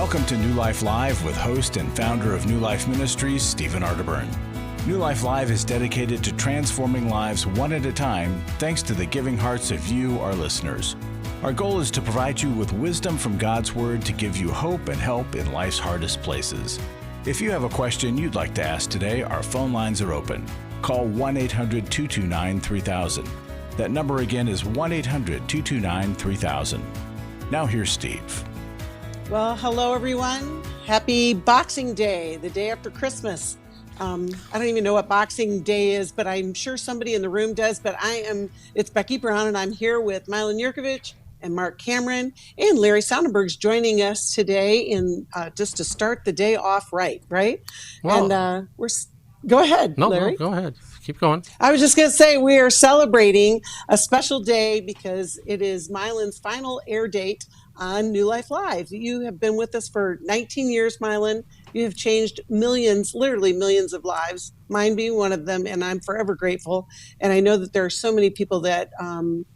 Welcome to New Life Live with host and founder of New Life Ministries, Stephen Arterburn. New Life Live is dedicated to transforming lives one at a time, thanks to the giving hearts of you, our listeners. Our goal is to provide you with wisdom from God's Word to give you hope and help in life's hardest places. If you have a question you'd like to ask today, our phone lines are open. Call 1-800-229-3000. That number again is 1-800-229-3000. Now here's Steve. Well, hello, everyone. Happy Boxing Day, the day after Christmas. I don't even know what Boxing Day is, but I'm sure somebody in the room does. But it's Becky Brown, and I'm here with Milan Yerkovich and Marc Cameron, and Larry Sonnenberg's joining us today in just to start the day off right? Well, and go ahead, Larry. No, go ahead. Keep going. I was just going to say we are celebrating a special day because it is Milan's final air date on New Life Live. You have been with us for 19 years, Milan. You have changed millions, literally millions of lives, mine being one of them, and I'm forever grateful. And I know that there are so many people that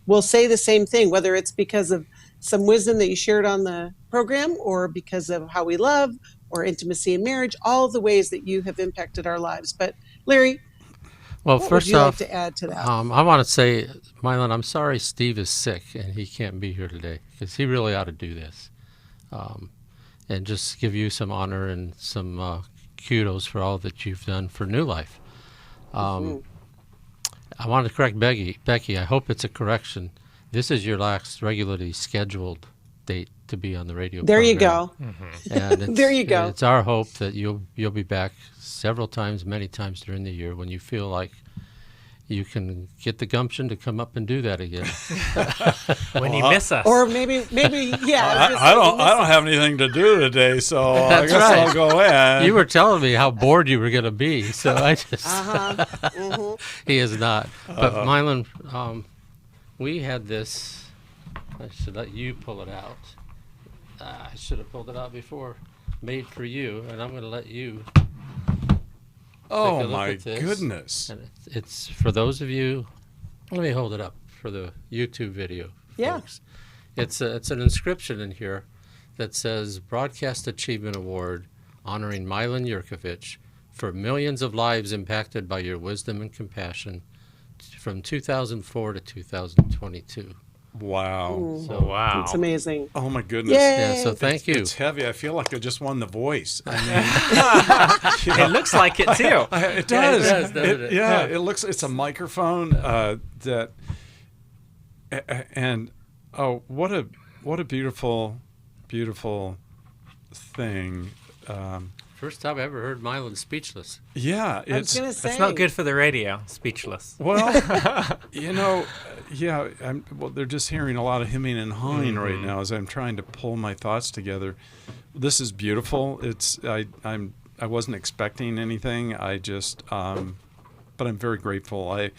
will say the same thing, whether it's because of some wisdom that you shared on the program or because of how we love or intimacy in marriage, all of the ways that you have impacted our lives. But Larry, what first would you off, like to add to that? I want to say, Milan, I'm sorry Steve is sick and he can't be here today because he really ought to do this. And just give you some honor and some kudos for all that you've done for New Life. I want to correct Becky, I hope it's a correction. This is your last regularly scheduled date to be on the radio There program. you go. And there you go. It's our hope that you'll be back several times, many times during the year when you feel like you can get the gumption to come up and do that again. When you miss us. Or maybe, yeah. I don't have anything to do today, so I guess right. I'll go in. You were telling me how bored you were going to be, so I just... He is not. But Milan, we had this... I should let you pull it out. I should have pulled it out before. Made for you, and I'm going to let you... Oh my goodness. And it's for those of you, let me hold it up for the YouTube video, folks. It's an inscription in here that says Broadcast Achievement Award honoring Milan Yerkovich for millions of lives impacted by your wisdom and compassion from 2004 to 2022. Wow. So, wow. It's amazing. Oh my goodness. Yeah, so thank you. It's heavy. I feel like I just won The Voice. I mean, it looks like it too. It does. Yeah, it does, doesn't it? Yeah, it looks, it's a microphone and what a beautiful, beautiful thing. First time I ever heard Milan speechless. Yeah, it's not good for the radio, speechless. Well, they're just hearing a lot of hemming and hawing right now as I'm trying to pull my thoughts together. This is beautiful. I wasn't expecting anything. I just, but I'm very grateful. I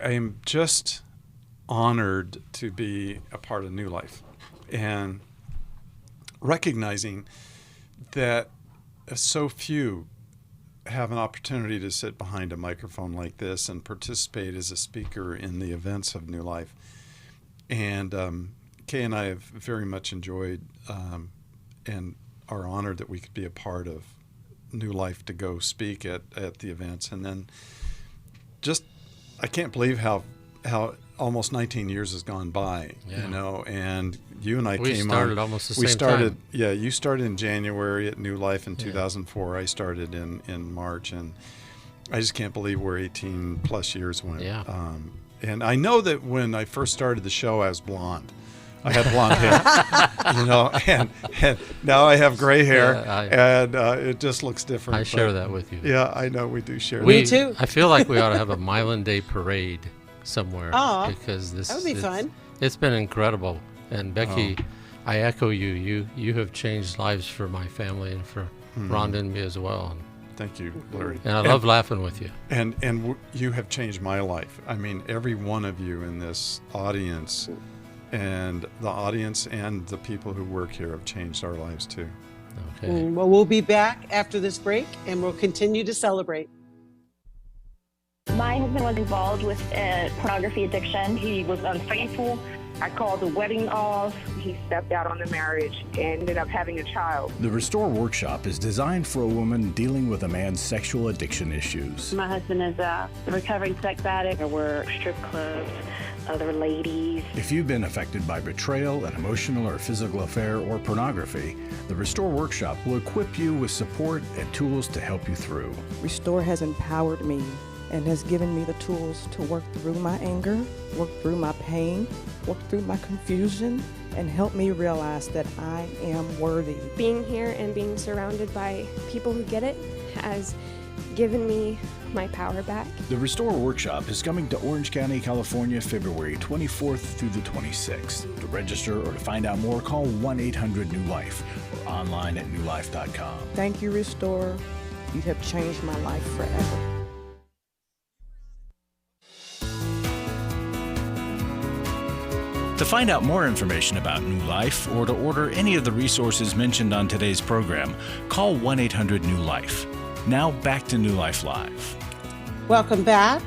am just honored to be a part of New Life and recognizing that so few have an opportunity to sit behind a microphone like this and participate as a speaker in the events of New Life. And Kay and I have very much enjoyed and are honored that we could be a part of New Life to go speak at the events. And then just, I can't believe how almost 19 years has gone by, and you and I came on. We started almost the same time. Yeah, you started in January at New Life in 2004. I started in March, and I just can't believe where 18 plus years went. Yeah. And I know that when I first started the show, I was blonde. I had blonde hair, and now I have gray hair, and it just looks different. I share that with you. Yeah, I know we do share. Me too. I feel like we ought to have a Milan Day parade somewhere because that would be fun. It's been incredible, and Becky, I echo you. You have changed lives for my family and for Rhonda and me as well. Thank you, Larry. And I love laughing with you. And you have changed my life. I mean, every one of you in this audience, and the audience and the people who work here have changed our lives too. Okay. Well, we'll be back after this break, and we'll continue to celebrate. My husband was involved with pornography addiction. He was unfaithful. I called the wedding off. He stepped out on the marriage and ended up having a child. The Restore Workshop is designed for a woman dealing with a man's sexual addiction issues. My husband is a recovering sex addict. There were strip clubs, other ladies. If you've been affected by betrayal, an emotional or physical affair, or pornography, the Restore Workshop will equip you with support and tools to help you through. Restore has empowered me and has given me the tools to work through my anger, work through my pain, work through my confusion, and help me realize that I am worthy. Being here and being surrounded by people who get it has given me my power back. The Restore Workshop is coming to Orange County, California, February 24th through the 26th. To register or to find out more, call 1-800-NEW-LIFE or online at newlife.com. Thank you, Restore. You have changed my life forever. To find out more information about New Life or to order any of the resources mentioned on today's program, call 1-800-NEW-LIFE. Now back to New Life Live. Welcome back.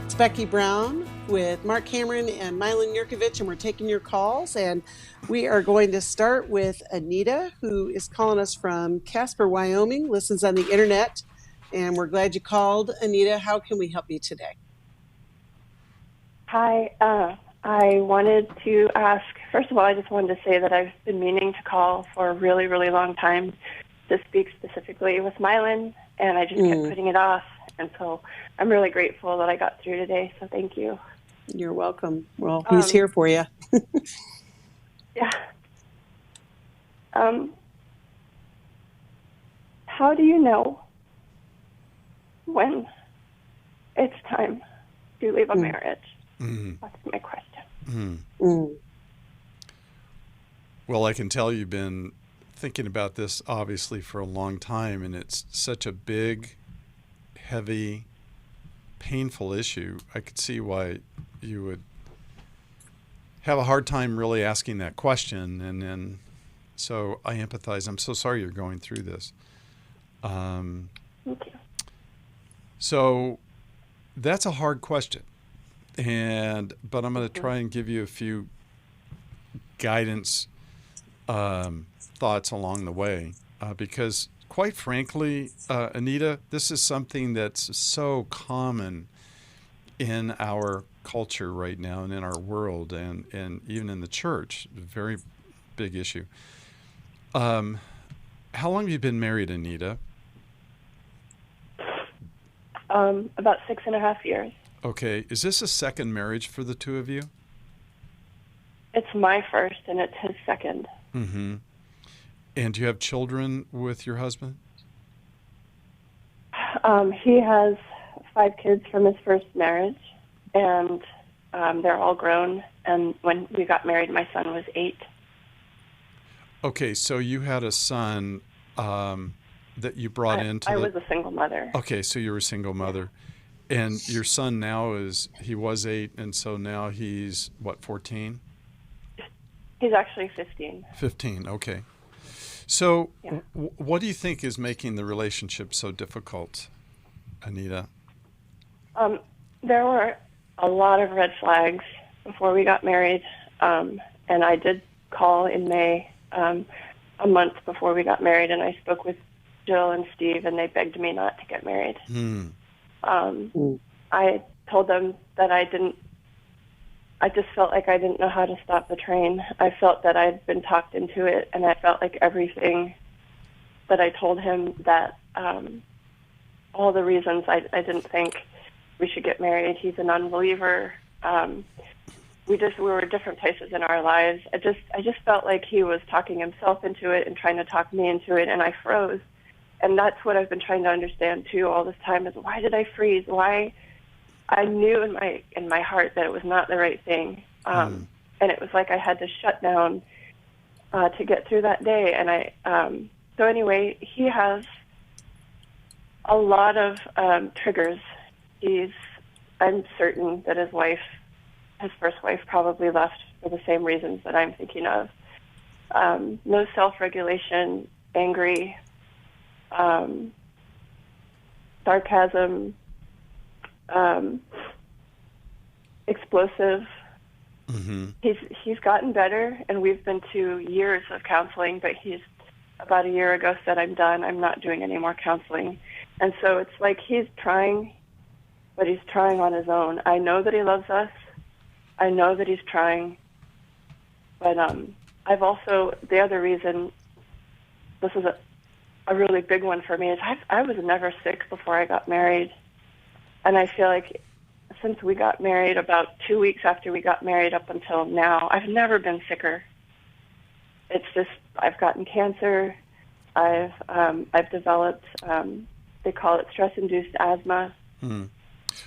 It's Becky Brown with Marc Cameron and Milan Yerkovich, and we're taking your calls. And we are going to start with Anita, who is calling us from Casper, Wyoming, listens on the internet. And we're glad you called, Anita. How can we help you today? Hi. I wanted to ask, first of all, I just wanted to say that I've been meaning to call for a really, really long time to speak specifically with Milan, and I just kept putting it off. And so I'm really grateful that I got through today, so thank you. You're welcome. Well, he's here for you. Yeah. How do you know when it's time to leave a marriage? That's my question. Well, I can tell you've been thinking about this obviously for a long time, and it's such a big, heavy, painful issue. I could see why you would have a hard time really asking that question, and then so I empathize. I'm so sorry you're going through this. Thank you. So that's a hard question. But I'm going to try and give you a few guidance thoughts along the way, because quite frankly, Anita, this is something that's so common in our culture right now and in our world and even in the church. A very big issue. How long have you been married, Anita? About 6.5 years. Okay. Is this a second marriage for the two of you? It's my first, and it's his second. Mm-hmm. And do you have children with your husband? He has 5 kids from his first marriage, and they're all grown. And when we got married, my son was 8. Okay, so you had a son that you brought into I was a single mother. Okay, so you're a single mother. And your son now he was 8, and so now he's, what, 14? He's actually 15. 15, okay. So Yeah. What do you think is making the relationship so difficult, Anita? There were a lot of red flags before we got married, and I did call in May, a month before we got married, and I spoke with Jill and Steve, and they begged me not to get married. I told them that I just felt like I didn't know how to stop the train. I felt that I'd been talked into it, and I felt like everything that I told him, that all the reasons I didn't think we should get married. He's a non-believer. We were at different places in our lives. I just felt like he was talking himself into it and trying to talk me into it, and I froze. And that's what I've been trying to understand too all this time, is why did I freeze? Why? I knew in my heart that it was not the right thing, and it was like I had to shut down to get through that day. And so anyway, he has a lot of triggers. I'm certain that his first wife, probably left for the same reasons that I'm thinking of. No self-regulation, angry, sarcasm, explosive, Mm-hmm. He's gotten better, and we've been to years of counseling, but he's about a year ago said, I'm done. I'm not doing any more counseling. And so it's like he's trying, but he's trying on his own. I know that he loves us. I know that he's trying. But I've also, the other reason, this is a really big one for me, is I was never sick before I got married. And I feel like since we got married, about 2 weeks after we got married up until now, I've never been sicker. It's just, I've gotten cancer. I've developed, they call it stress-induced asthma. Mm.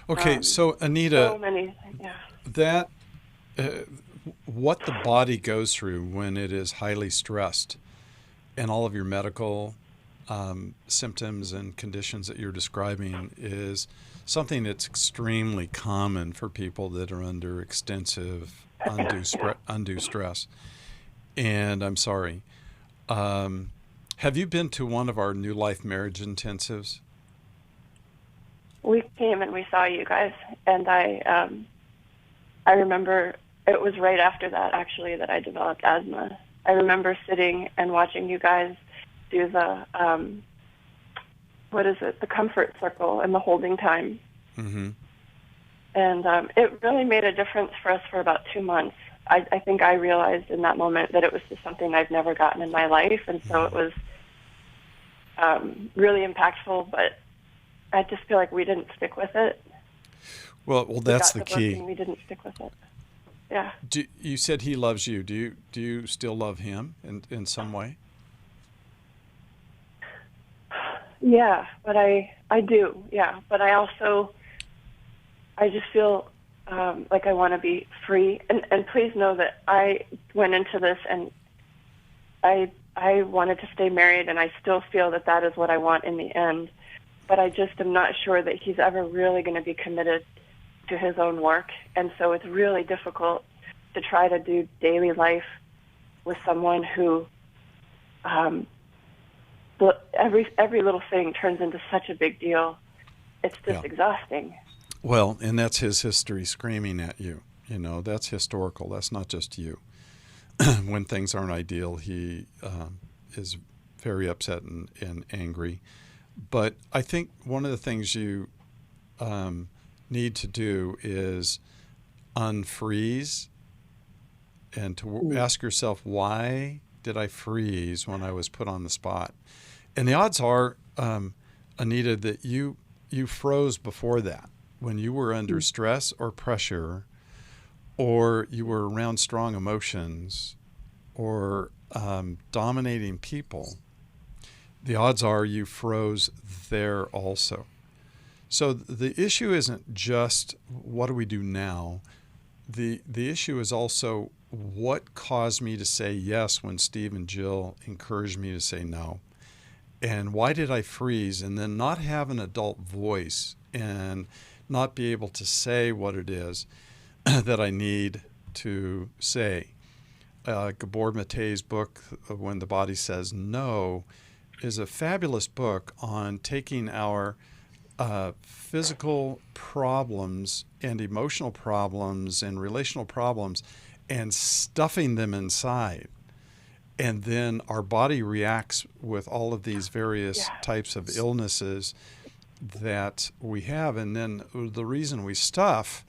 Okay, so Anita, so many, yeah. That what the body goes through when it is highly stressed, and all of your medical symptoms and conditions that you're describing is something that's extremely common for people that are under extensive undue stress. And I'm sorry. Have you been to one of our New Life Marriage Intensives? We came and we saw you guys, and I remember it was right after that, actually, that I developed asthma. I remember sitting and watching you guys do the, the comfort circle and the holding time. Mm-hmm. And it really made a difference for us for about 2 months. I think I realized in that moment that it was just something I've never gotten in my life, and so it was really impactful, but I just feel like we didn't stick with it. Well, that's the key. We didn't stick with it. Yeah. You said he loves you. Do you still love him in some way? Yeah, but I do. Yeah, but I just feel like I want to be free. And please know that I went into this and I wanted to stay married, and I still feel that that is what I want in the end. But I just am not sure that he's ever really going to be committed to his own work. And so it's really difficult to try to do daily life with someone who every little thing turns into such a big deal. It's just exhausting. Well, and that's his history screaming at you. You know, that's historical. That's not just you. When things aren't ideal, he is very upset and angry. But I think one of the things you need to do is unfreeze and to ask yourself, why did I freeze when I was put on the spot? And the odds are, Anita, that you froze before that, when you were under stress or pressure, or you were around strong emotions, or dominating people. The odds are you froze there also. So the issue isn't just what do we do now. The issue is also what caused me to say yes when Steve and Jill encouraged me to say no. And why did I freeze and then not have an adult voice and not be able to say what it is that I need to say? Gabor Mate's book, When the Body Says No, is a fabulous book on taking our physical problems and emotional problems and relational problems and stuffing them inside. And then our body reacts with all of these various types of illnesses that we have. And then the reason we stuff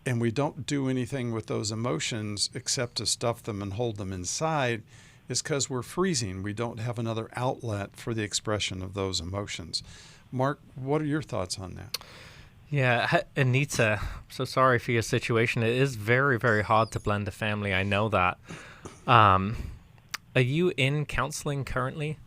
and we don't do anything with those emotions except to stuff them and hold them inside is because we're freezing. We don't have another outlet for the expression of those emotions. Mark, what are your thoughts on that? Yeah, Anita, I'm so sorry for your situation. It is very, very hard to blend a family. I know that. Are you in counseling currently?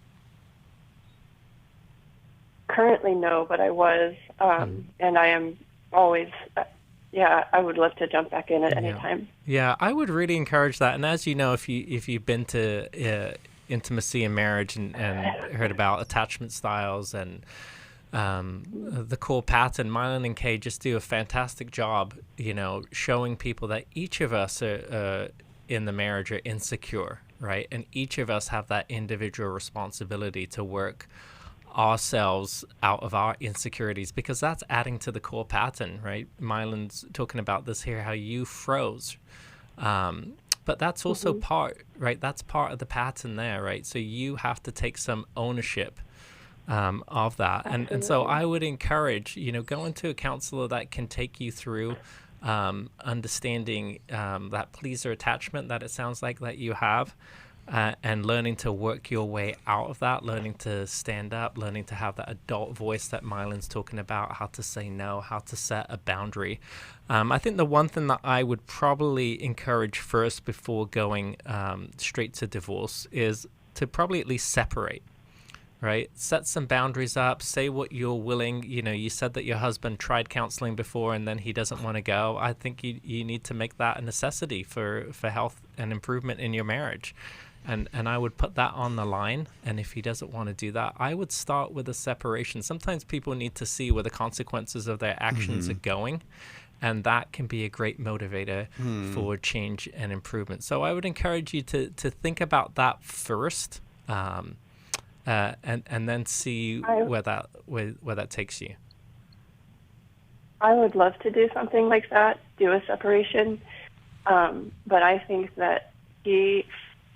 Currently, no, but I was, and I am always, I would love to jump back in at any time. Yeah, I would really encourage that. And as you know, if you've been to intimacy and marriage and heard about attachment styles and the core pattern, Milan and Kay just do a fantastic job, showing people that each of us are, in the marriage are insecure, right? And each of us have that individual responsibility to work ourselves out of our insecurities, because that's adding to the core pattern, right? Milan's talking about this here, how you froze, But that's also part, right? That's part of the pattern there, right? So you have to take some ownership of that. And so I would encourage, going to a counselor that can take you through understanding that pleaser attachment that it sounds like that you have, and learning to work your way out of that, learning to stand up, learning to have that adult voice that Milan's talking about, how to say no, how to set a boundary. I think the one thing that I would probably encourage first before going straight to divorce is to probably at least separate. Right? Set some boundaries up, say what you're willing. You said that your husband tried counseling before and then he doesn't want to go. I think you need to make that a necessity for health and improvement in your marriage. And I would put that on the line. And if he doesn't want to do that, I would start with a separation. Sometimes people need to see where the consequences of their actions are going. And that can be a great motivator for change and improvement. So I would encourage you to think about that first. And then see where that takes you. I would love to do something like that, do a separation, but I think that he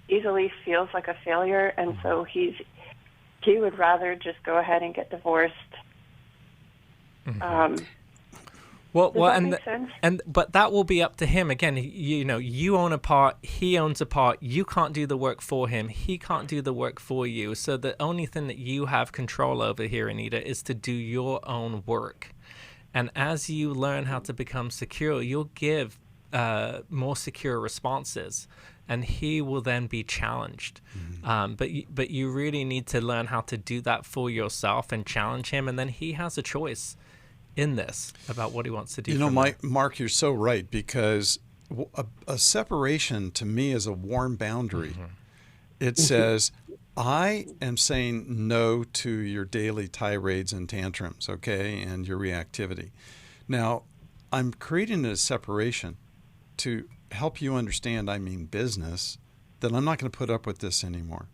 easily feels like a failure, and so he would rather just go ahead and get divorced. But that will be up to him. Again, you own a part, he owns a part. You can't do the work for him. He can't do the work for you. So the only thing that you have control over here, Anita, is to do your own work. And as you learn how to become secure, you'll give more secure responses, and he will then be challenged. But you really need to learn how to do that for yourself and challenge him, and then he has a choice in this about what he wants to do. Mark, you're so right, because a separation to me is a warm boundary. It says, I am saying no to your daily tirades and tantrums, okay, and your reactivity. Now, I'm creating a separation to help you understand, I mean business, that I'm not going to put up with this anymore.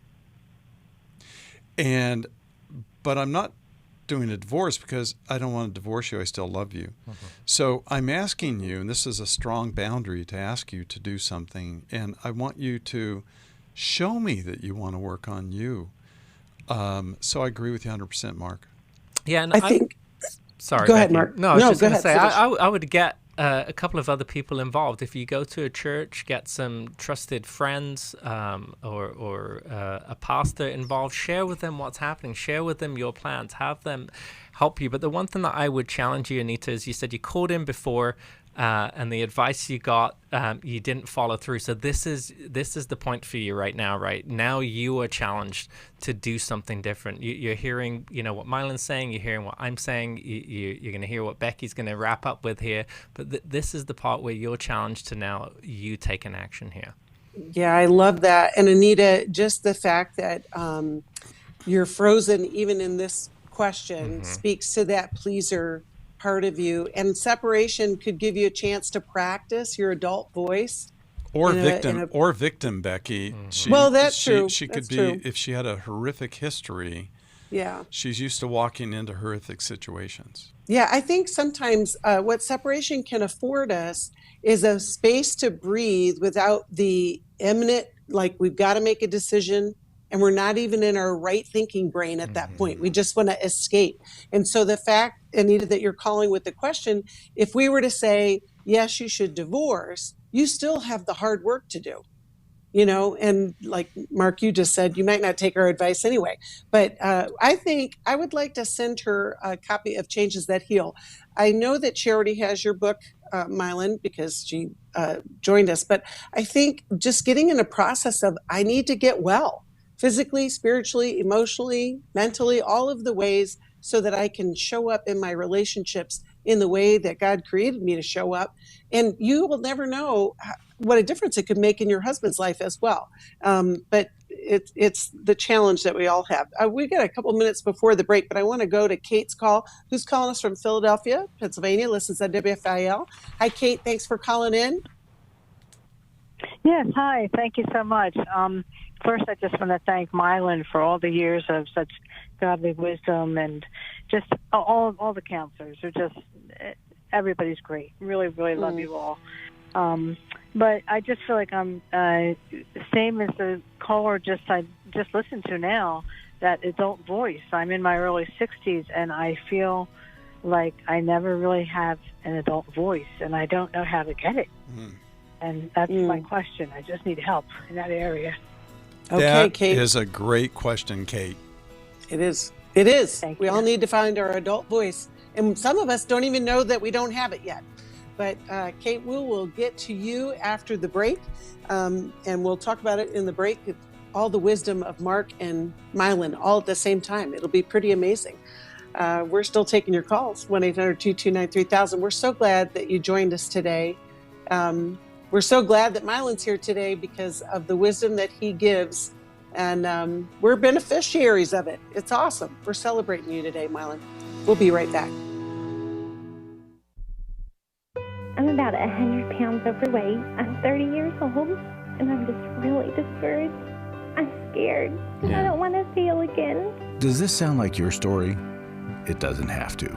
But I'm not doing a divorce because I don't want to divorce you. I still love you. So I'm asking you, and this is a strong boundary to ask you to do something, and I want you to show me that you want to work on you. So I agree with you 100%, Mark. Yeah, and I think... Sorry, go Becky. ahead, Mark. No, I was just going to say, finish. I would get a couple of other people involved. If you go to a church, get some trusted friends or a pastor involved. Share with them what's happening. Share with them your plans. Have them help you. But the one thing that I would challenge you, Anita, is you said you called in before, and the advice you got, you didn't follow through. So this is the point for you right now. Right now, you are challenged to do something different. You're hearing, what Milan's saying. You're hearing what I'm saying. You're going to hear what Becky's going to wrap up with here. But this is the part where you're challenged to now you take an action here. Yeah, I love that. And Anita, just the fact that you're frozen even in this question speaks to that pleaser part of you. And separation could give you a chance to practice your adult voice. Or victim, Becky. Well, that's true. She could be, true. if she had a horrific history, she's used to walking into horrific situations. Yeah, I think sometimes what separation can afford us is a space to breathe without the imminent, like we've got to make a decision, and we're not even in our right thinking brain at that point. We just want to escape. And so the fact, Anita, that you're calling with the question, if we were to say, yes, you should divorce, you still have the hard work to do. And like Mark, you just said, you might not take our advice anyway. But I think I would like to send her a copy of Changes That Heal. I know that Charity has your book, Milan, because she joined us. But I think just getting in a process of, I need to get well, physically, spiritually, emotionally, mentally, all of the ways, so that I can show up in my relationships in the way that God created me to show up. And you will never know what a difference it could make in your husband's life as well. But it's the challenge that we all have. We got a couple minutes before the break, but I want to go to Kate's call, who's calling us from Philadelphia, Pennsylvania, listens to WFIL. Hi, Kate. Thanks for calling in. Yes, hi. Thank you so much. First, I just want to thank Milan for all the years of such godly wisdom, and just all the counselors are just, everybody's great. Really, really love you all. But I just feel like I'm same as the caller I just listened to now, that adult voice. I'm in my early 60s, and I feel like I never really have an adult voice, and I don't know how to get it. And that's my question. I just need help in that area. Okay, that Kate. is a great question, Kate. It is. It is. Thank We you. all need to find our adult voice. And some of us don't even know that we don't have it yet. But Kate, we will get to you after the break. And we'll talk about it in the break. All the wisdom of Marc and Milan all at the same time. It'll be pretty amazing. We're still taking your calls, 1-800-229-3000. We're so glad that you joined us today. We're so glad that Milan's here today because of the wisdom that he gives. And we're beneficiaries of it. It's awesome. We're celebrating you today, Milan. We'll be right back. I'm about 100 pounds overweight. I'm 30 years old, and I'm just really discouraged. I'm scared, and I don't want to feel again. Does this sound like your story? It doesn't have to.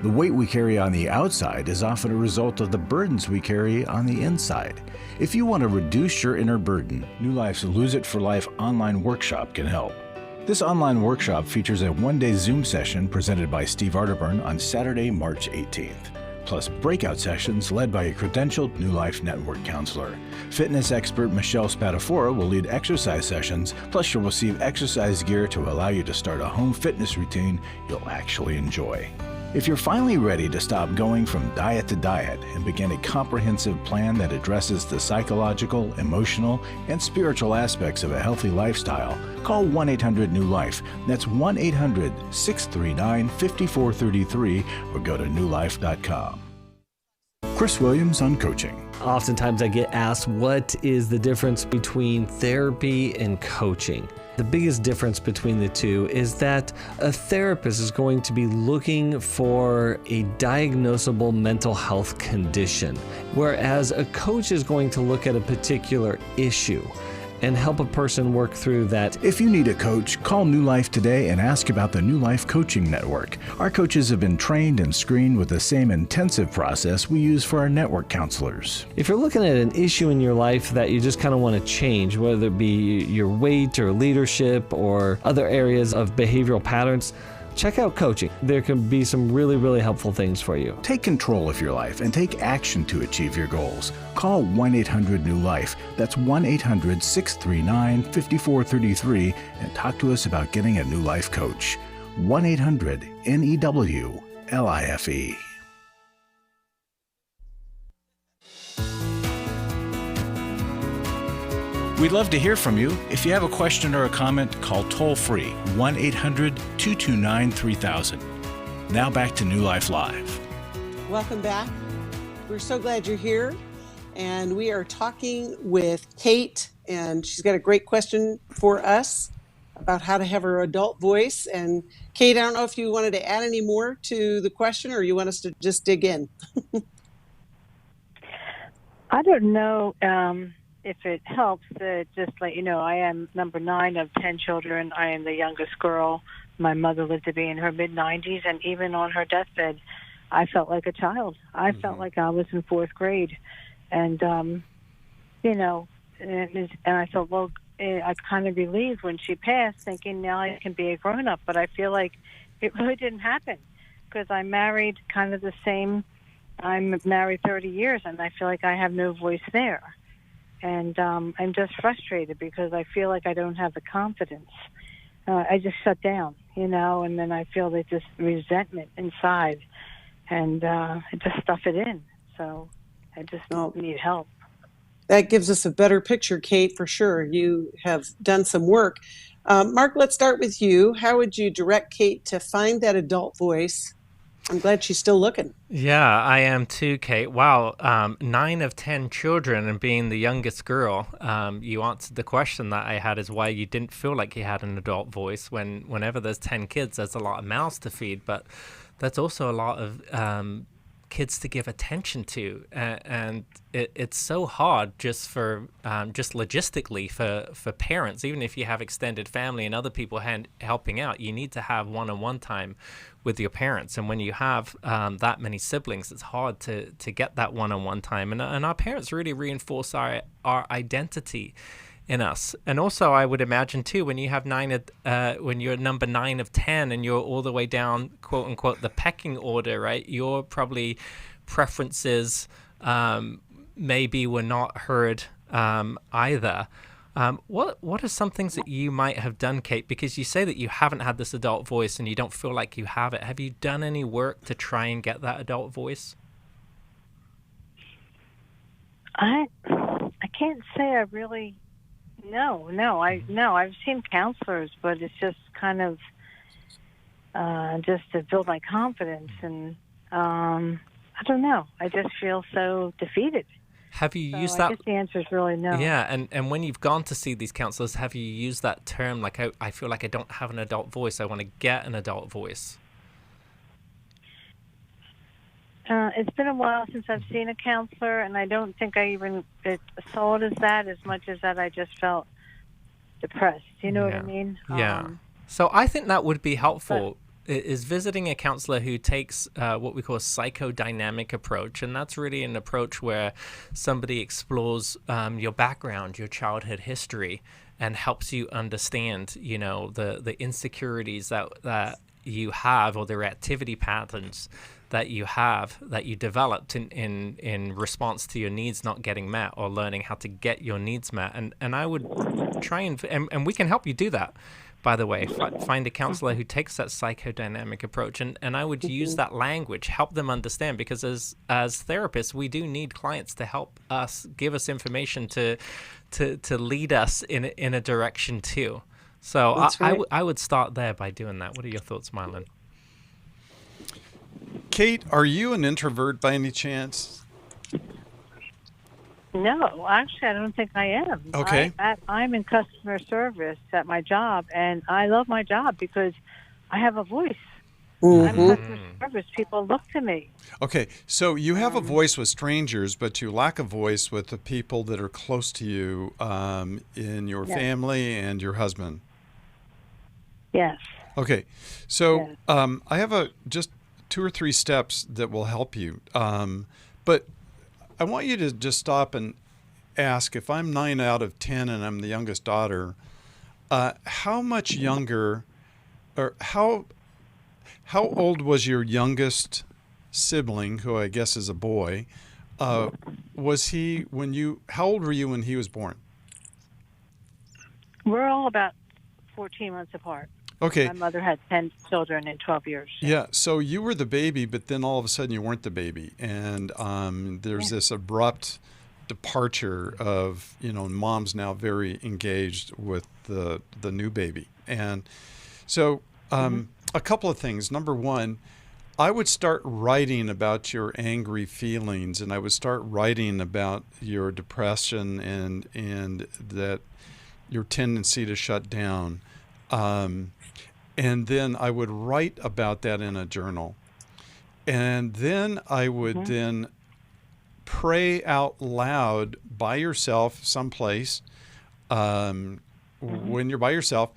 The weight we carry on the outside is often a result of the burdens we carry on the inside. If you want to reduce your inner burden, New Life's Lose It for Life online workshop can help. This online workshop features a one-day Zoom session presented by Steve Arterburn on Saturday, March 18th, plus breakout sessions led by a credentialed New Life Network counselor. Fitness expert Michelle Spadafora will lead exercise sessions, plus you'll receive exercise gear to allow you to start a home fitness routine you'll actually enjoy. If you're finally ready to stop going from diet to diet and begin a comprehensive plan that addresses the psychological, emotional, and spiritual aspects of a healthy lifestyle, call 1-800-NEW-LIFE. That's 1-800-639-5433 or go to newlife.com. Chris Williams on coaching. Oftentimes I get asked, what is the difference between therapy and coaching? The biggest difference between the two is that a therapist is going to be looking for a diagnosable mental health condition, whereas a coach is going to look at a particular issue and help a person work through that. If you need a coach, call New Life today and ask about the New Life Coaching Network. Our coaches have been trained and screened with the same intensive process we use for our network counselors. If you're looking at an issue in your life that you just kind of want to change, whether it be your weight or leadership or other areas of behavioral patterns, check out coaching. There can be some really, really helpful things for you. Take control of your life and take action to achieve your goals. Call 1-800-NEW-LIFE. That's 1-800-639-5433 and talk to us about getting a New Life coach. 1-800-NEW-LIFE. We'd love to hear from you. If you have a question or a comment, call toll-free 1-800-229-3000. Now back to New Life Live. Welcome back. We're so glad you're here. And we are talking with Kate, and she's got a great question for us about how to have her adult voice. And Kate, I don't know if you wanted to add any more to the question or you want us to just dig in. I don't know if it helps to just let you know, I am number 9 of 10 children. I am the youngest girl. My mother lived to be in her mid-90s, and even on her deathbed, I felt like a child. I felt like I was in 4th grade. And, you know, and I thought, well, I kind of relieved when she passed, thinking now I can be a grown-up. But I feel like it really didn't happen because I married kind of the same. I'm married 30 years, and I feel like I have no voice there. And I'm just frustrated because I feel like I don't have the confidence. I just shut down, you know, and then I feel that this resentment inside, and I just stuff it in. So I just need help. That gives us a better picture, Kate, for sure. You have done some work. Marc, let's start with you. How would you direct Kate to find that adult voice? I'm glad she's still looking. Yeah, I am too, Kate. Wow, 9 of 10 children and being the youngest girl. You answered the question that I had is why you didn't feel like you had an adult voice. Whenever there's 10 kids, there's a lot of mouths to feed, but that's also a lot of kids to give attention to, and it's so hard just logistically for parents. Even if you have extended family and other people helping out, you need to have one-on-one time with your parents. And when you have that many siblings, it's hard to get that one-on-one time. And our parents really reinforce our identity in us. And also, I would imagine too, when you have when you're number 9 of 10 and you're all the way down, quote unquote, the pecking order, right? Your probably preferences maybe were not heard either. What are some things that you might have done, Kate? Because you say that you haven't had this adult voice and you don't feel like you have it. Have you done any work to try and get that adult voice? I can't say I really. No. I've seen counselors, but it's just kind of just to build my confidence, and I don't know. I just feel so defeated. Have you used that? I guess the answer is really no. Yeah, and when you've gone to see these counselors, have you used that term like, I feel like I don't have an adult voice, I want to get an adult voice? It's been a while since I've seen a counselor, and I don't think I even saw it as that, as much as that I just felt depressed. You know what I mean? Yeah. So I think that would be helpful, is visiting a counselor who takes what we call a psychodynamic approach. And that's really an approach where somebody explores your background, your childhood history, and helps you understand, the insecurities that you have, or the reactivity patterns that you have, that you developed in response to your needs not getting met, or learning how to get your needs met. And I would try and we can help you do that, by the way. Find a counselor who takes that psychodynamic approach, and I would use that language, help them understand, because as therapists, we do need clients to help us, give us information to lead us in a direction too. So I would start there by doing that. What are your thoughts, Milan? Kate, are you an introvert by any chance? No, actually, I don't think I am. Okay. I'm in customer service at my job, and I love my job because I have a voice. I'm in customer service. People look to me. Okay, so you have a voice with strangers, but you lack a voice with the people that are close to you in your family and your husband. Yes. Okay, so I have just 2 or 3 steps that will help you. But I want you to just stop and ask, if I'm 9 out of 10 and I'm the youngest daughter, how much younger, or how old was your youngest sibling, who I guess is a boy? Was he how old were you when he was born? We're all about 14 months apart. Okay. My mother had 10 children in 12 years. Yeah, so you were the baby, but then all of a sudden you weren't the baby. And there's this abrupt departure of, mom's now very engaged with the new baby. And so a couple of things. Number one, I would start writing about your angry feelings, and I would start writing about your depression and that your tendency to shut down. And then I would write about that in a journal. And then I would then pray out loud by yourself someplace. When you're by yourself,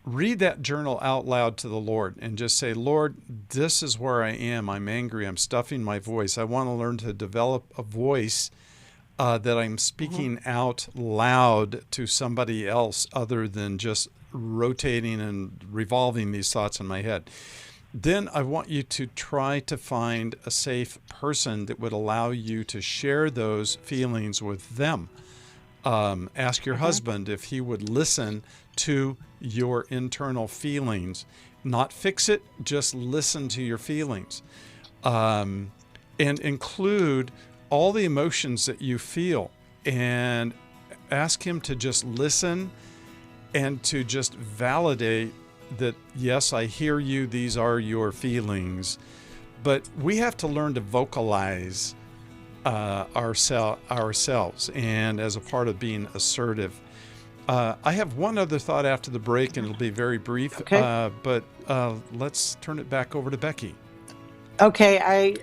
read that journal out loud to the Lord and just say, Lord, this is where I am. I'm angry. I'm stuffing my voice. I want to learn to develop a voice that I'm speaking out loud to somebody else other than just rotating and revolving these thoughts in my head. Then I want you to try to find a safe person that would allow you to share those feelings with them. Ask your husband if he would listen to your internal feelings. Not fix it, just listen to your feelings. And include all the emotions that you feel, and ask him to just listen and to just validate that, yes, I hear you, these are your feelings. But we have to learn to vocalize ourselves, and as a part of being assertive. I have one other thought after the break, and it'll be very brief. Okay. But let's turn it back over to Becky. Okay,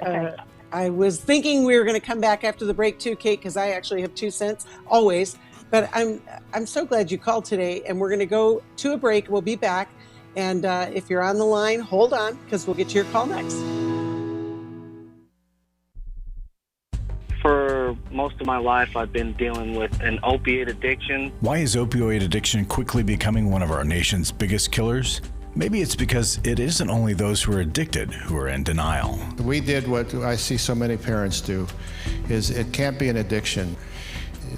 I was thinking we were going to come back after the break too, Kate, because I actually have 2 cents always. But I'm so glad you called today, and we're going to go to a break. We'll be back. And if you're on the line, hold on, because we'll get to your call next. For most of my life, I've been dealing with an opiate addiction. Why is opioid addiction quickly becoming one of our nation's biggest killers? Maybe it's because it isn't only those who are addicted who are in denial. We did what I see so many parents do, is it can't be an addiction.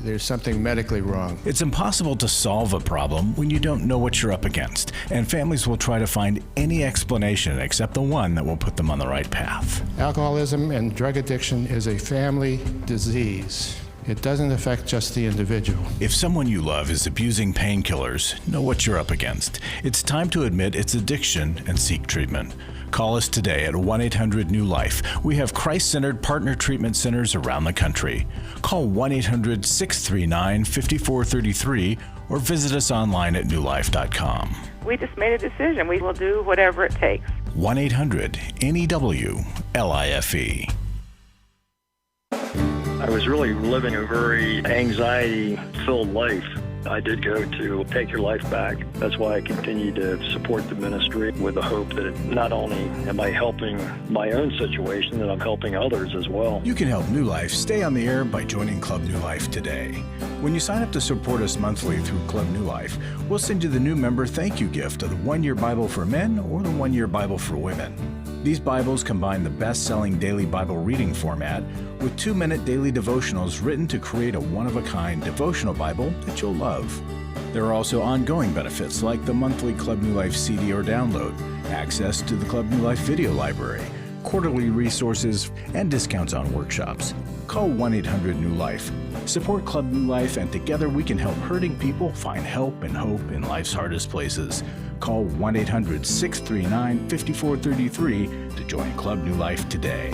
There's something medically wrong. It's impossible to solve a problem when you don't know what you're up against, and families will try to find any explanation except the one that will put them on the right path. Alcoholism and drug addiction is a family disease. It doesn't affect just the individual. If someone you love is abusing painkillers, know what you're up against. It's time to admit it's addiction and seek treatment. Call us today at 1-800-NEW-LIFE. We have Christ-centered partner treatment centers around the country. Call 1-800-639-5433 or visit us online at newlife.com. We just made a decision. We will do whatever it takes. 1-800-NEW-LIFE. I was really living a very anxiety-filled life. I did go to Take Your Life Back. That's why I continue to support the ministry with the hope that not only am I helping my own situation, that I'm helping others as well. You can help New Life stay on the air by joining Club New Life today. When you sign up to support us monthly through Club New Life, we'll send you the new member thank you gift of the 1-year Bible for men or the 1-year Bible for women. These Bibles combine the best-selling daily Bible reading format with 2-minute daily devotionals written to create a one-of-a-kind devotional Bible that you'll love. There are also ongoing benefits like the monthly Club New Life CD or download, access to the Club New Life video library, quarterly resources, and discounts on workshops. Call 1-800-NEW-LIFE. Support Club New Life, and together we can help hurting people find help and hope in life's hardest places. Call 1-800-639-5433 to join Club New Life today.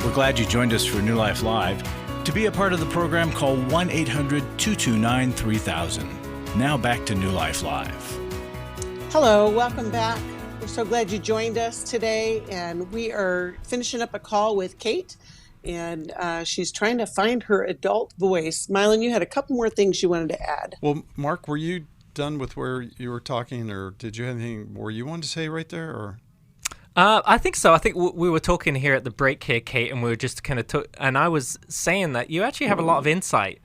We're glad you joined us for New Life Live. To be a part of the program, call 1-800-229-3000. Now back to New Life Live. Hello, welcome back. We're so glad you joined us today, and we are finishing up a call with Kate, and she's trying to find her adult voice. Milan, you had a couple more things you wanted to add. Well, Mark, were you done with where you were talking, or did you have anything more you wanted to say right there, or? I think so. I think we were talking here at the break here, Kate, and we were just kind of and I was saying that you actually have a lot of insight,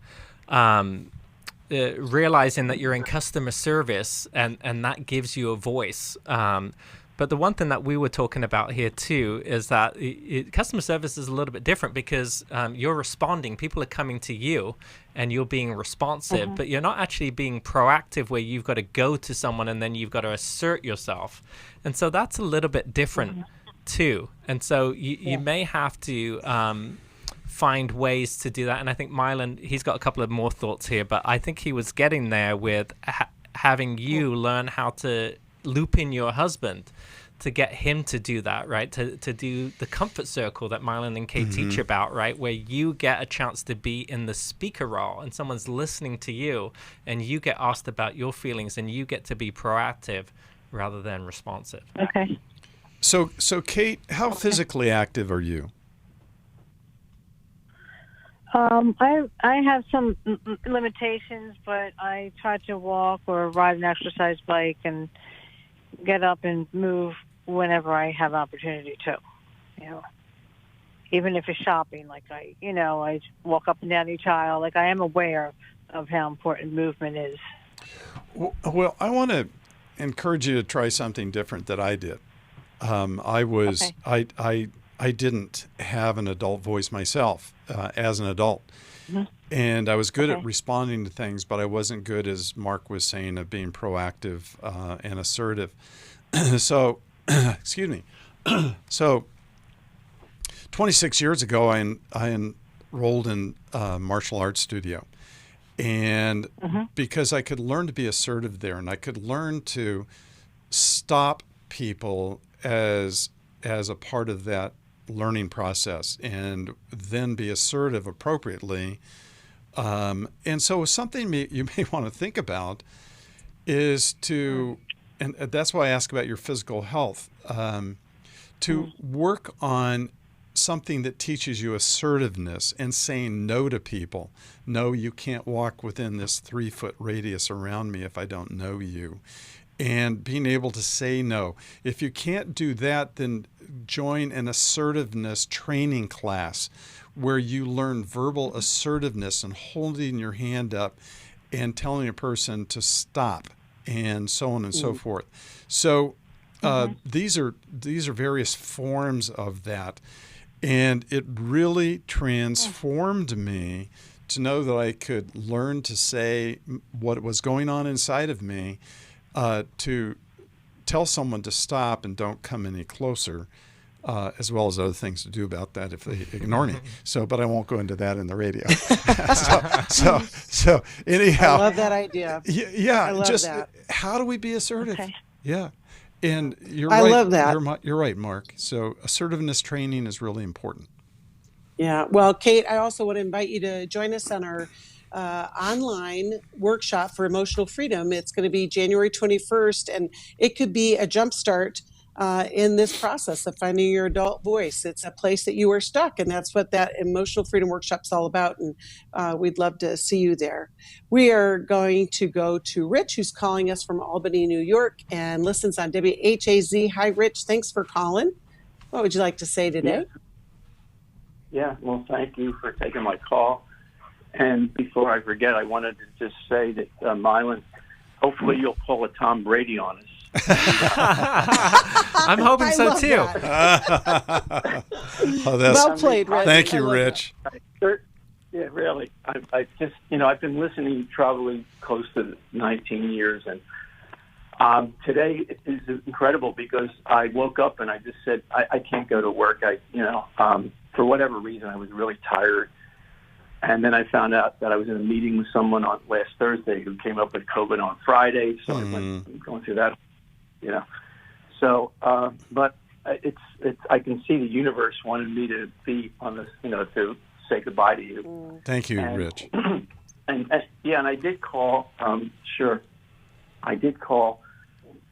realizing that you're in customer service, and that gives you a voice. But the one thing that we were talking about here too is that customer service is a little bit different because you're responding. People are coming to you, and you're being responsive, but you're not actually being proactive where you've got to go to someone and then you've got to assert yourself. And so that's a little bit different too. And so you may have to find ways to do that. And I think Milan, he's got a couple of more thoughts here, but I think he was getting there with having you learn how to loop in your husband to get him to do that, right? To do the comfort circle that Milan and Kate teach about, right? Where you get a chance to be in the speaker role and someone's listening to you and you get asked about your feelings and you get to be proactive rather than responsive. Okay. So Kate, how physically active are you? I have some limitations, but I try to walk or ride an exercise bike and get up and move whenever I have opportunity to, even if it's shopping, like I walk up and down each aisle. Like I am aware of how important movement is. Well, I want to encourage you to try something different that I did. I didn't have an adult voice myself as an adult. And I was good at responding to things, but I wasn't good, as Mark was saying, at being proactive and assertive. So, excuse me. So, 26 years ago, I enrolled in a martial arts studio. And because I could learn to be assertive there, and I could learn to stop people as a part of that learning process and then be assertive appropriately. And so something you may want to think about is to and that's why I ask about your physical health. To work on something that teaches you assertiveness and saying no to people. No, you can't walk within this 3-foot radius around me if I don't know you. And being able to say no. If you can't do that, then join an assertiveness training class where you learn verbal assertiveness and holding your hand up and telling a person to stop and so on and so forth. So these are various forms of that. And it really transformed me to know that I could learn to say what was going on inside of me, to tell someone to stop and don't come any closer, as well as other things to do about that if they ignore me. But I won't go into that in the radio. so anyhow. I love that idea. Yeah. I love that. How do we be assertive? Okay. Yeah. And you're I right. love that. You're right, Mark. So assertiveness training is really important. Yeah. Well, Kate, I also want to invite you to join us on our online workshop for emotional freedom. It's going to be January 21st, and it could be a jumpstart in this process of finding your adult voice. It's a place that you are stuck, and that's what that emotional freedom workshop's all about. And we'd love to see you there. We are going to go to Rich, who's calling us from Albany, New York, and listens on WHAZ. Hi, Rich. Thanks for calling. What would you like to say today? Yeah. Well, thank you for taking my call. And before I forget, I wanted to just say that, Milan, hopefully you'll pull a Tom Brady on us. I'm hoping so too. Well played, Rich. Thank you, Rich. Yeah, really. I just, I've been listening probably close to 19 years, and today is incredible because I woke up and I just said I can't go to work. For whatever reason, I was really tired. And then I found out that I was in a meeting with someone on last Thursday who came up with COVID on Friday. So I went going through that, So, but it's I can see the universe wanted me to be on this, to say goodbye to you. Thank you, Rich. And I did call. Sure, I did call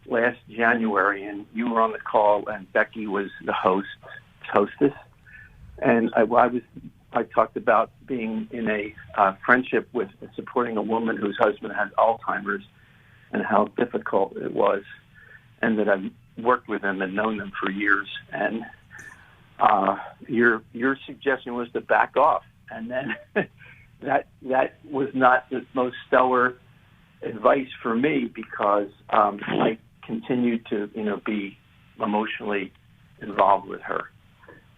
last January, and you were on the call, and Becky was the hostess, and I talked about being in a friendship with supporting a woman whose husband has Alzheimer's and how difficult it was, and that I've worked with them and known them for years. And your suggestion was to back off, and then that was not the most stellar advice for me because I continued to be emotionally involved with her.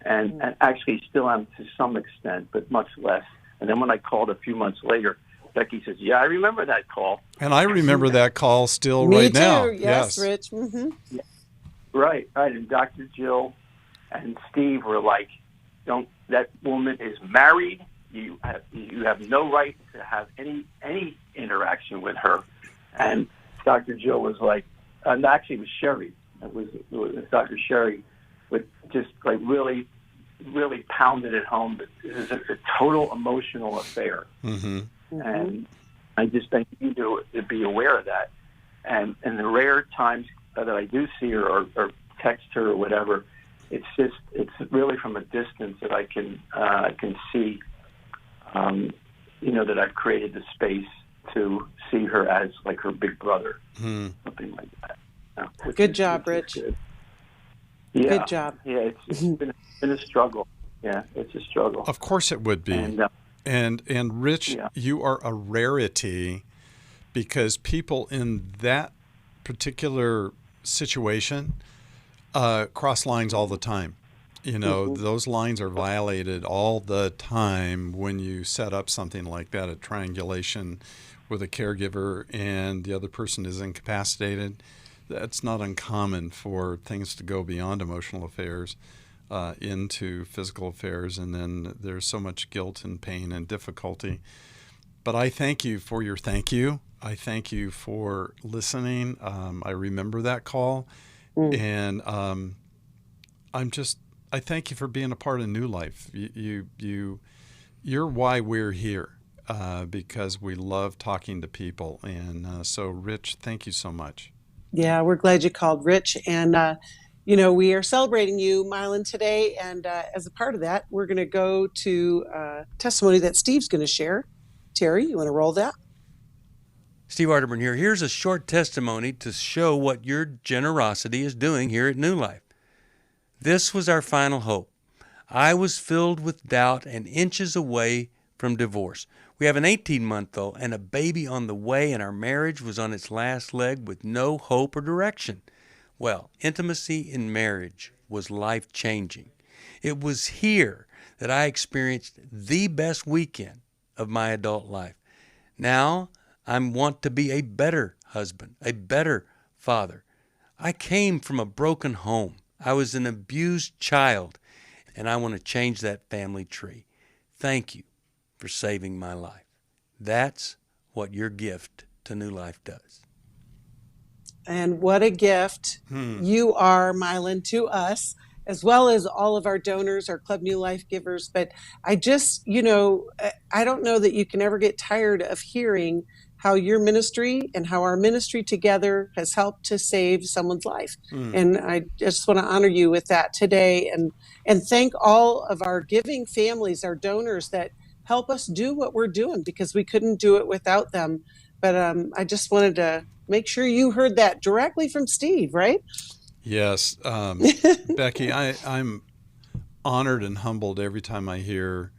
And actually still am to some extent, but much less. And then when I called a few months later, Becky says, yeah, I remember that call. And I remember that call still Me right too. now. Yes, Rich. Mm-hmm. Yeah. Right. And Dr. Jill and Steve were like, that woman is married. You have no right to have any interaction with her. And Dr. Jill was like, and actually it was Sherry. It was Dr. Sherry. But just like really, really pounded it home that this is a total emotional affair. Mm-hmm. And I just think you do to be aware of that. And the rare times that I do see her or text her or whatever, it's really from a distance that I can see, that I've created the space to see her as like her big brother, something like that. Good job, Rich. Good. Yeah. Good job. Yeah, it's been a struggle. Yeah, it's a struggle. Of course it would be. And Rich, you are a rarity because people in that particular situation cross lines all the time. Those lines are violated all the time when you set up something like that, a triangulation with a caregiver and the other person is incapacitated. That's not uncommon for things to go beyond emotional affairs into physical affairs, and then there's so much guilt and pain and difficulty. But I thank you for your thank you. I thank you for listening. I remember that call, and I thank you for being a part of New Life. You're why we're here, because we love talking to people. And so, Rich, thank you so much. Yeah, we're glad you called, Rich. And, we are celebrating you, Milan, today. And as a part of that, we're going to go to testimony that Steve's going to share. Terry, you want to roll that? Steve Arterburn here. Here's a short testimony to show what your generosity is doing here at New Life. This was our final hope. I was filled with doubt and inches away from divorce. We have an 18-month-old and a baby on the way, and our marriage was on its last leg with no hope or direction. Well, intimacy in marriage was life-changing. It was here that I experienced the best weekend of my adult life. Now, I want to be a better husband, a better father. I came from a broken home. I was an abused child, and I want to change that family tree. Thank you for saving my life. That's what your gift to New Life does. And what a gift you are, Milan, to us, as well as all of our donors, our Club New Life givers. But I just, I don't know that you can ever get tired of hearing how your ministry and how our ministry together has helped to save someone's life. And I just want to honor you with that today and thank all of our giving families, our donors that help us do what we're doing, because we couldn't do it without them. But I just wanted to make sure you heard that directly from Steve, right? Yes. Becky, I'm honored and humbled every time I hear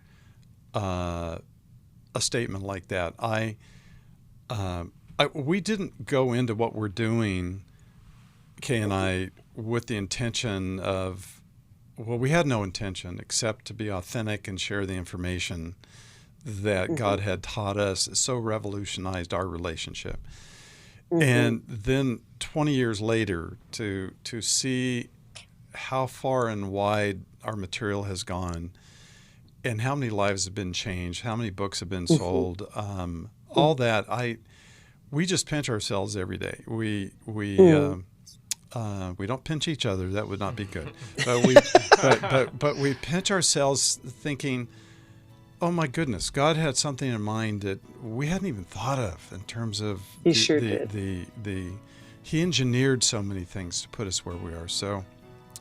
a statement like that. We didn't go into what we're doing, Kay and I, with the intention of, we had no intention except to be authentic and share the information that God had taught us. It so revolutionized our relationship. And then 20 years later, to see how far and wide our material has gone and how many lives have been changed, how many books have been sold, all that, we just pinch ourselves every day. We don't pinch each other. That would not be good. But we pinch ourselves thinking, oh my goodness, God had something in mind that we hadn't even thought of in terms of He engineered so many things to put us where we are. So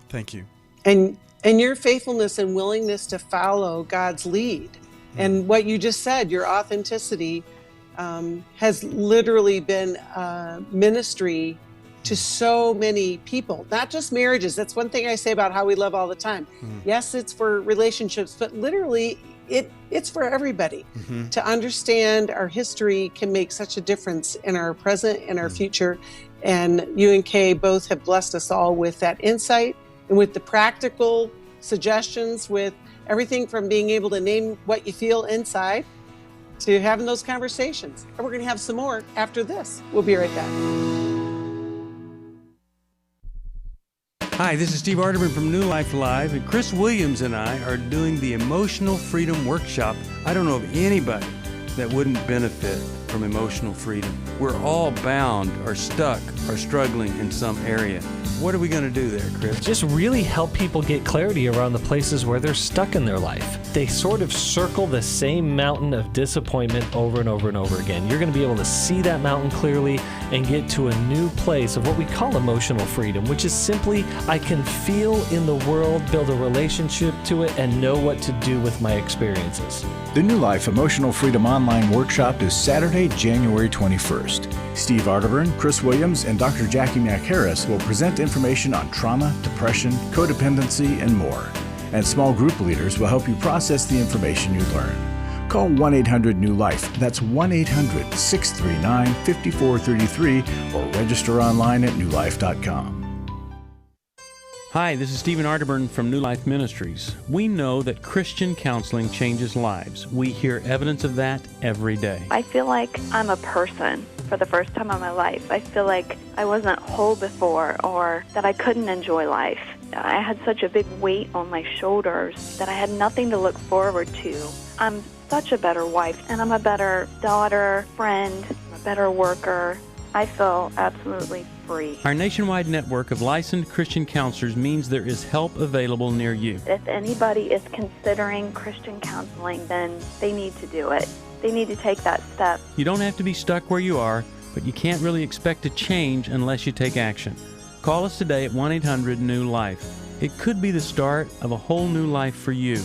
thank you. And your faithfulness and willingness to follow God's lead. And what you just said, your authenticity has literally been ministry to so many people, not just marriages. That's one thing I say about How We Love all the time. Yes, it's for relationships, but literally it's for everybody. To understand our history can make such a difference in our present and our future. And you and Kay both have blessed us all with that insight and with the practical suggestions, with everything from being able to name what you feel inside to having those conversations. And we're going to have some more after this. We'll be right back. Hi, this is Steve Arterburn from New Life Live, and Chris Williams and I are doing the Emotional Freedom Workshop. I don't know of anybody that wouldn't benefit from emotional freedom. We're all bound or stuck or struggling in some area. What are we going to do there, Chris? Just really help people get clarity around the places where they're stuck in their life. They sort of circle the same mountain of disappointment over and over and over again. You're going to be able to see that mountain clearly and get to a new place of what we call emotional freedom, which is simply, I can feel in the world, build a relationship to it, and know what to do with my experiences. The New Life Emotional Freedom Online Workshop is Saturday, January 21st. Steve Arterburn, Chris Williams, and Dr. Jackie McHarris will present information on trauma, depression, codependency, and more. And small group leaders will help you process the information you learn. Call 1-800-NEW-LIFE. That's 1-800-639-5433 or register online at newlife.com. Hi, this is Stephen Arterburn from New Life Ministries. We know that Christian counseling changes lives. We hear evidence of that every day. I feel like I'm a person for the first time in my life. I feel like I wasn't whole before, or that I couldn't enjoy life. I had such a big weight on my shoulders that I had nothing to look forward to. I'm such a better wife, and I'm a better daughter, friend, a better worker. I feel absolutely free. Our nationwide network of licensed Christian counselors means there is help available near you. If anybody is considering Christian counseling, then they need to do it. They need to take that step. You don't have to be stuck where you are. but you can't really expect to change unless you take action. Call us today at 1-800-NEW-LIFE. It could be the start of a whole new life for you.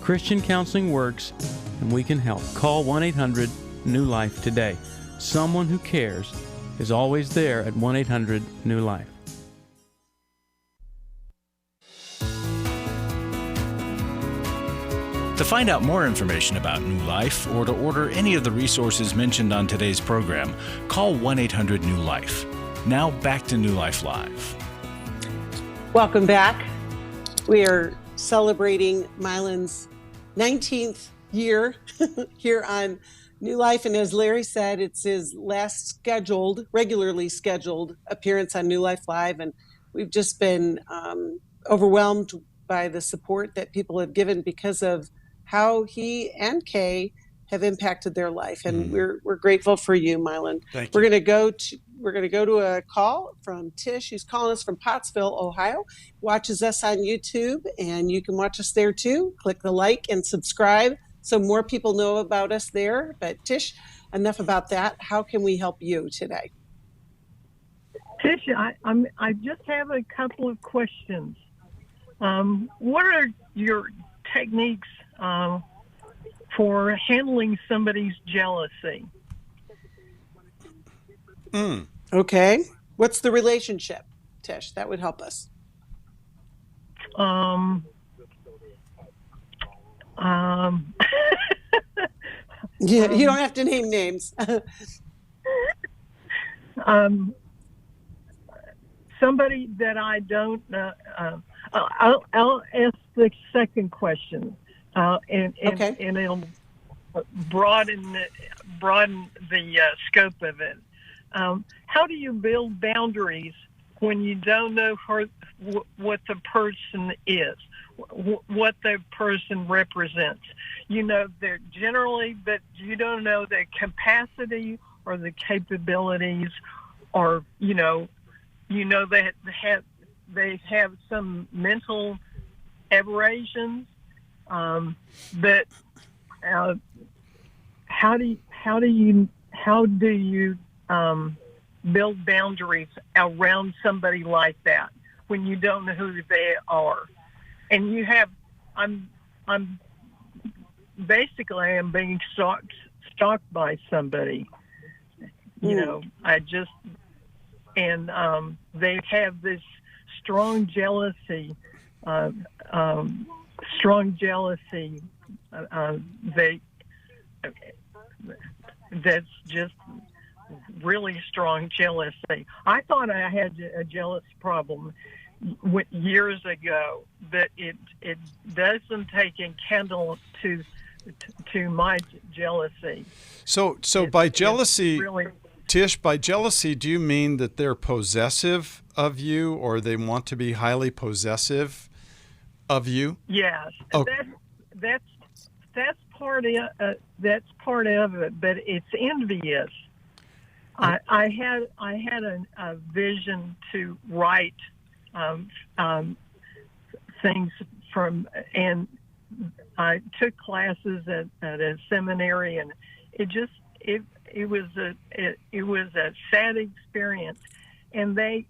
Christian counseling works, and we can help. Call 1-800-NEW-LIFE today. Someone who cares is always there at 1-800-NEW-LIFE. To find out more information about New Life or to order any of the resources mentioned on today's program, call 1-800-NEW-LIFE. Now back to New Life Live. Welcome back. We are celebrating Milan's 19th year here on New Life, and as Larry said, it's his last regularly scheduled appearance on New Life Live, and we've just been overwhelmed by the support that people have given because of how he and Kay have impacted their life, and we're grateful for you, Milan. Thank you. We're going to go to a call from Tish, who's calling us from Pottsville, Ohio. Watches us on YouTube, and you can watch us there too. Click the like and subscribe so more people know about us there. But Tish, enough about that. How can we help you today? Tish, I just have a couple of questions. What are your techniques for handling somebody's jealousy? Okay. What's the relationship, Tish? That would help us. Yeah, you don't have to name names. Somebody that I don't know. I'll ask the second question, and it'll broaden the scope of it. How do you build boundaries when you don't know what the person is, what the person represents? You know they're generally, but you don't know their capacity or the capabilities, or you know that they have some mental aberrations. But how do you build boundaries around somebody like that when you don't know who they are? And you have, I'm being stalked by somebody. You know, they have this strong jealousy. That's just really strong jealousy. I thought I had a jealous problem years ago, but it doesn't take a candle to my jealousy. So by jealousy, Tish, by jealousy, do you mean that they're possessive of you, or they want to be highly possessive of you? Yes, that's part of it, but it's envious. I had a vision to write things from, and I took classes at a seminary, and it was a sad experience, and they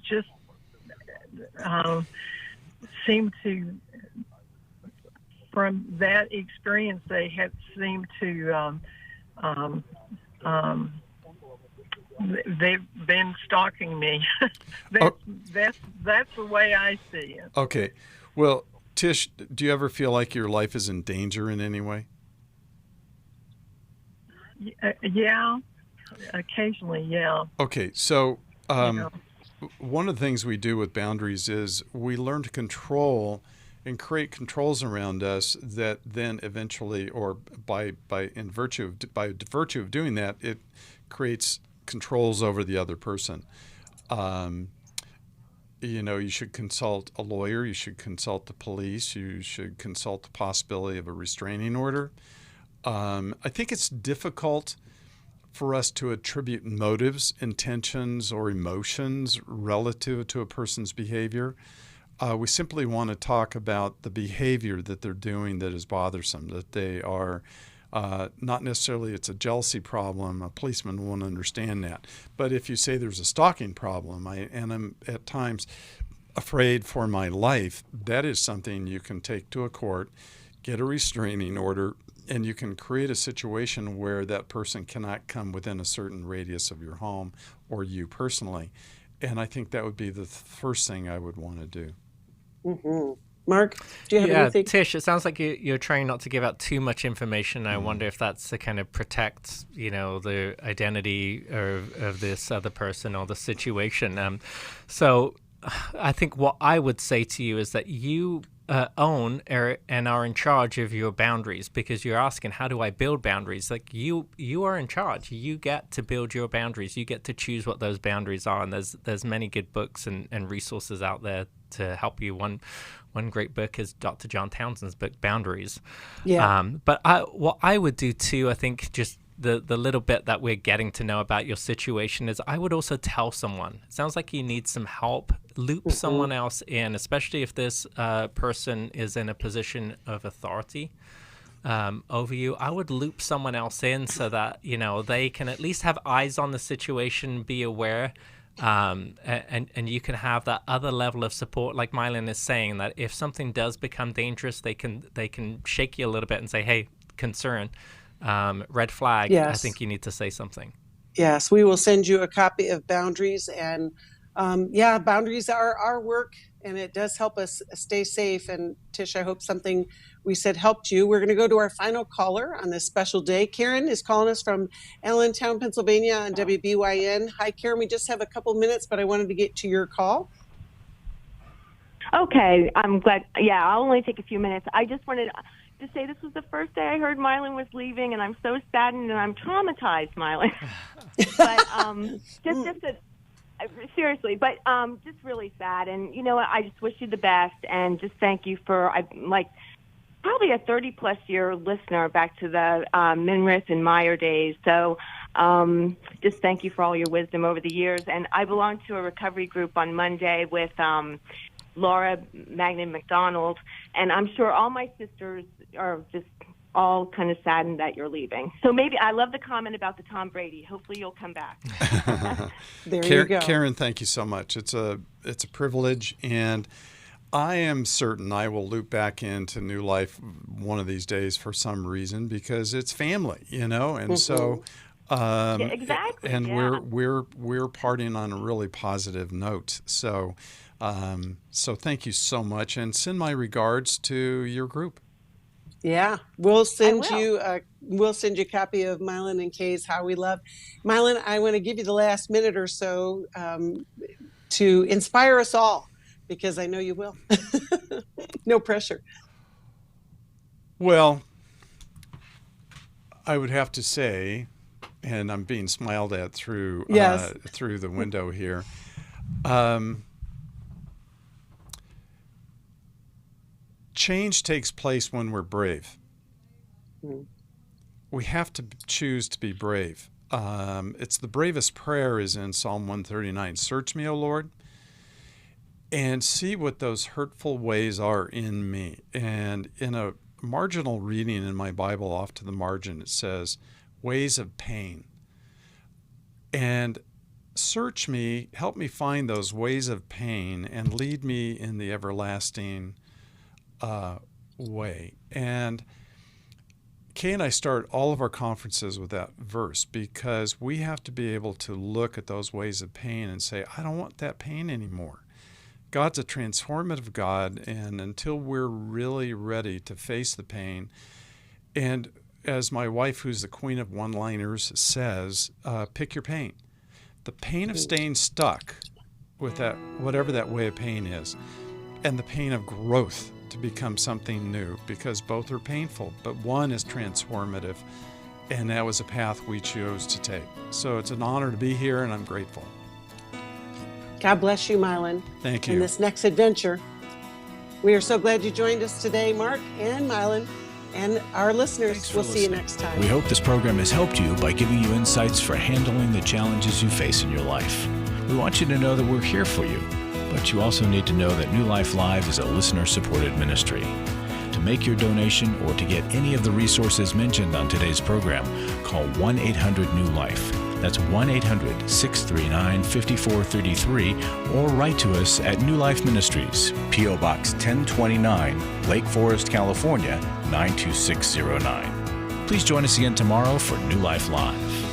just seemed to, from that experience, they had seemed to they've been stalking me. That's the way I see it. Okay. Well, Tish, do you ever feel like your life is in danger in any way? Yeah, occasionally, yeah. Okay, so one of the things we do with boundaries is we learn to control and create controls around us that then eventually, or by virtue of doing that, it creates controls over the other person. You should consult a lawyer, you should consult the police, you should consult the possibility of a restraining order. I think it's difficult for us to attribute motives, intentions, or emotions relative to a person's behavior. We simply want to talk about the behavior that they're doing that is bothersome, that they are Not necessarily it's a jealousy problem. A policeman won't understand that. But if you say there's a stalking problem, and I'm at times afraid for my life, that is something you can take to a court, get a restraining order, and you can create a situation where that person cannot come within a certain radius of your home or you personally. And I think that would be the first thing I would want to do. Mm-hmm. Mark, do you have anything? Tish, it sounds like you're trying not to give out too much information. I wonder if that's to kind of protect, the identity of this other person or the situation. So I think what I would say to you is that you own and are in charge of your boundaries, because you're asking, how do I build boundaries? Like you are in charge. You get to build your boundaries. You get to choose what those boundaries are. And there's many good books and resources out there to help you. One great book is Dr. John Townsend's book, Boundaries. Yeah. But what I would do too, I think just the little bit that we're getting to know about your situation is I would also tell someone. It sounds like you need some help. Loop someone else in, especially if this person is in a position of authority over you. I would loop someone else in so that, they can at least have eyes on the situation, be aware, and you can have that other level of support, like Milan is saying, that if something does become dangerous, they can shake you a little bit and say, hey, concern, red flag, yes. I think you need to say something. Yes, we will send you a copy of Boundaries. And boundaries are our work, and it does help us stay safe. And Tish, I hope something we said helped you. We're going to go to our final caller on this special day. Karen is calling us from Allentown, Pennsylvania on WBYN. Hi, Karen. We just have a couple minutes, but I wanted to get to your call. Okay, I'm glad. Yeah, I'll only take a few minutes. I just wanted to say this was the first day I heard Milan was leaving, and I'm so saddened and I'm traumatized, Milan. But seriously, but just really sad. And you know what? I just wish you the best, and just thank you for probably a 30-plus year listener back to the Minrith and Meyer days. So just thank you for all your wisdom over the years. And I belong to a recovery group on Monday with Laura Magnan McDonald, and I'm sure all my sisters are just all kind of saddened that you're leaving. So maybe I love the comment about the Tom Brady. Hopefully you'll come back. There you go. Karen, thank you so much. It's a privilege, and I am certain I will loop back into New Life one of these days for some reason, because it's family, and so exactly. And we're parting on a really positive note. So thank you so much, and send my regards to your group. Yeah, we'll send you a copy of Milan and Kay's How We Love. Milan, I want to give you the last minute or so to inspire us all, because I know you will. No pressure. Well, I would have to say, and I'm being smiled at through the window here. Change takes place when we're brave. We have to choose to be brave. It's the bravest prayer is in Psalm 139. Search me, O Lord, and see what those hurtful ways are in me. And in a marginal reading in my Bible off to the margin, it says, ways of pain. And search me, help me find those ways of pain, and lead me in the everlasting way. And Kay and I start all of our conferences with that verse, because we have to be able to look at those ways of pain and say, I don't want that pain anymore. God's a transformative God, and until we're really ready to face the pain, and as my wife, who's the queen of one-liners, says, pick your pain. The pain of staying stuck with that, whatever that way of pain is, and the pain of growth to become something new, because both are painful, but one is transformative, and that was a path we chose to take. So it's an honor to be here, and I'm grateful. God bless you, Milan. Thank you. In this next adventure. We are so glad you joined us today, Mark and Milan, and our listeners. We'll see you next time. We hope this program has helped you by giving you insights for handling the challenges you face in your life. We want you to know that we're here for you, but you also need to know that New Life Live is a listener-supported ministry. To make your donation or to get any of the resources mentioned on today's program, call 1-800-NEW-LIFE. That's 1-800-639-5433, or write to us at New Life Ministries, P.O. Box 1029, Lake Forest, California, 92609. Please join us again tomorrow for New Life Live.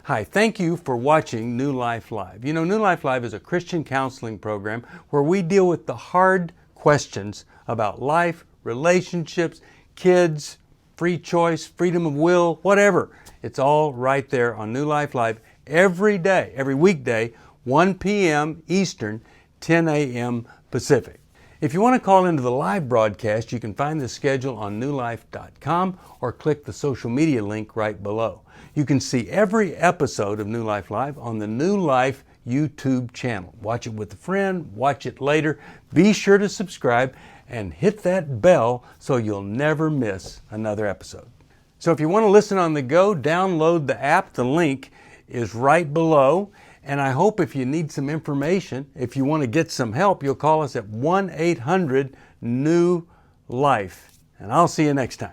Hi, thank you for watching New Life Live. You know, New Life Live is a Christian counseling program where we deal with the hard questions about life, relationships, kids, free choice, freedom of will, whatever. It's all right there on New Life Live every day, every weekday, 1 p.m. Eastern, 10 a.m. Pacific. If you want to call into the live broadcast, you can find the schedule on newlife.com or click the social media link right below. You can see every episode of New Life Live on the New Life YouTube channel. Watch it with a friend, watch it later. Be sure to subscribe and hit that bell so you'll never miss another episode. So if you want to listen on the go, download the app. The link is right below. And I hope if you need some information, if you want to get some help, you'll call us at 1-800-NEW-LIFE. And I'll see you next time.